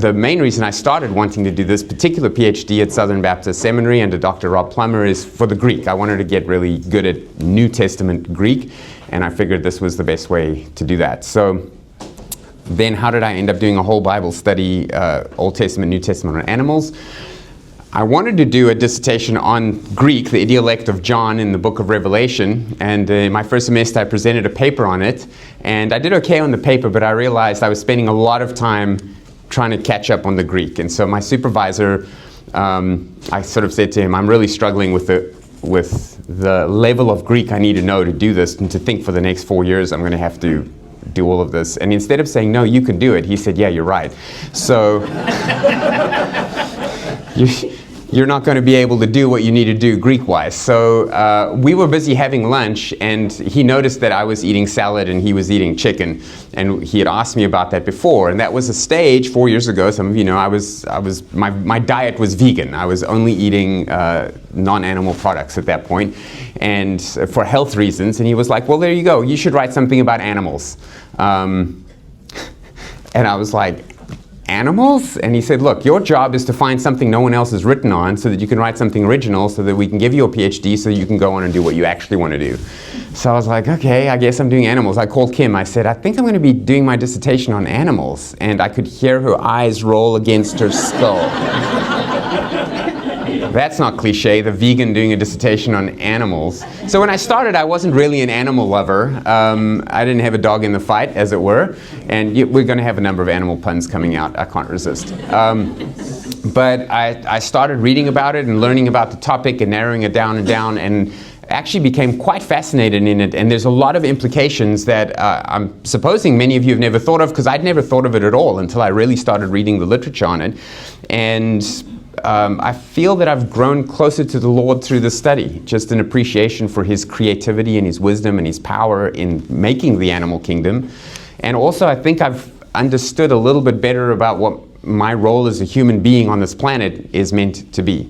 The main reason I started wanting to do this particular PhD at Southern Baptist Seminary under Dr. Rob Plummer is for the Greek. I wanted to get really good at New Testament Greek, and I figured this was the best way to do that. So then how did I end up doing a whole Bible study, Old Testament, New Testament on animals? I wanted to do a dissertation on Greek, the idiolect of John in the book of Revelation, and in my first semester I presented a paper on it, and I did okay on the paper, but I realized I was spending a lot of time trying to catch up on the Greek. And so my supervisor, I sort of said to him, I'm really struggling with the level of Greek I need to know to do this, and to think for the next 4 years I'm going to have to do all of this. And instead of saying, no, you can do it, he said, yeah, you're right. So you're not going to be able to do what you need to do Greek-wise. So we were busy having lunch, and he noticed that I was eating salad and he was eating chicken, and he had asked me about that before. And that was a stage 4 years ago. Some of you know my diet was vegan. I was only eating non-animal products at that point, and for health reasons. And he was like, well, there you go. You should write something about animals. And I was like, animals? And he said, look, your job is to find something no one else has written on so that you can write something original so that we can give you a PhD so you can go on and do what you actually want to do. So I was like, okay, I guess I'm doing animals. I called Kim. I said, I think I'm going to be doing my dissertation on animals. And I could hear her eyes roll against her skull. That's not cliche, the vegan doing a dissertation on animals. So when I started, I wasn't really an animal lover. I didn't have a dog in the fight, as it were. And we're going to have a number of animal puns coming out. I can't resist. But I started reading about it and learning about the topic and narrowing it down and actually became quite fascinated in it. And there's a lot of implications that I'm supposing many of you have never thought of, because I'd never thought of it at all until I really started reading the literature on it. And I feel that I've grown closer to the Lord through the study, just an appreciation for His creativity and His wisdom and His power in making the animal kingdom. And also I think I've understood a little bit better about what my role as a human being on this planet is meant to be.